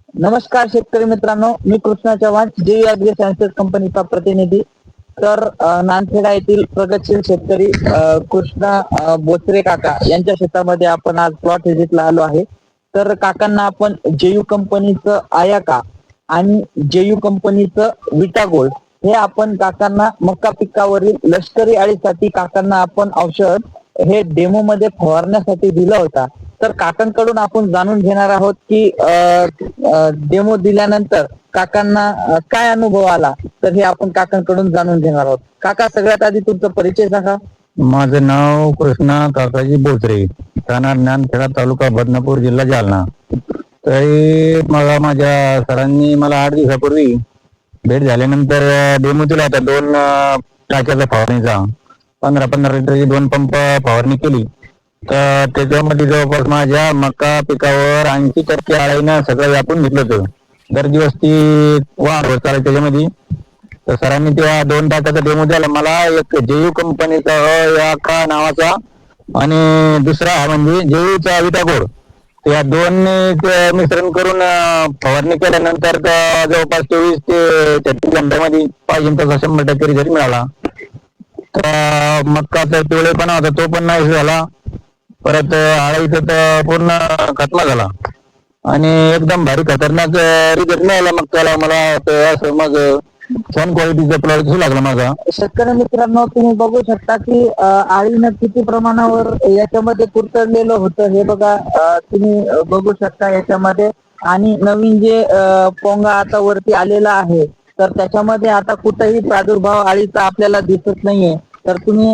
नमस्कार शेतकरी मित्रांनो, मी Krishna Chavan, JE agri sciences कंपनीचा प्रतिनिधी. तर नांदखेडा येथील प्रगतशील शेतकरी कृष्णा बोचरे काका यांच्या शेतामध्ये आपण आज प्लॉट व्हिजिटला आलो आहे. तर काकांना आपण जेयू कंपनीचं आयाका आणि जेयू कंपनीचं विटा गोल्ड हे आपण काकांना मक्का पिकावरील लष्करी अळीसाठी काकांना आपण औषध हे डेमो मध्ये फवारण्यासाठी दिलं होता. तर काकांकडून आपण जाणून घेणार आहोत की डेमो दिल्यानंतर काकांना काय अनुभव आला. तर हे आपण काकांकडून जाणून घेणार आहोत. काका, सगळ्यात आधी तुमचा परिचय सांगा. माझं नाव कृष्णा काकाजी बोचरे, राहणार नांदखेडा, तालुका बदनापूर, जिल्हा जालना. तरी मला माझ्या सरांनी मला 8 दिवसापूर्वी भेट झाल्यानंतर डेमो दिला होता. 2 टाक्याचा फवारणीचा 15-15 लिटरची 2 पंप फवारणी केली. तर त्याच्यामध्ये जवळपास माझ्या मका पिकावर 80% आळीनं सगळं व्यापून घेतलं होतं. दर दिवस ती वाढ होत चालली त्याच्यामध्ये. तर सरांनी तेव्हा 2 टाक्याचा डेमो द्यायला मला एक जेयू कंपनीचा याका नावाचा आणि दुसरा म्हणजे जेयूचा विटागोड, या 2 मिश्रण करून फवारणी केल्यानंतर जवळपास 24 ते 33 घंट्यामध्ये पाहिजे तसा 100% रिझल्ट मिळाला. तर मक्काचा पिवळेपणा होता तो पण नाही झाला. परत आळीचा तर पूर्ण खत्म झाला आणि एकदम भारी खतरनाक रिझल्ट मिळाला. मग त्याला मला असं मग छान क्वालिटीचा प्लॉट लागला माझा. शेतकरी मित्रांनो, तुम्ही बघू शकता की आळीनं किती प्रमाणावर याच्यामध्ये कुरतडलेलं होतं. हे बघा, तुम्ही बघू शकता याच्यामध्ये. आणि नवीन जे पोंगा आता वरती आलेला आहे, तर त्याच्यामध्ये आता कुठेही प्रादुर्भाव आळीचा आपल्याला दिसत नाहीये. तर तुम्ही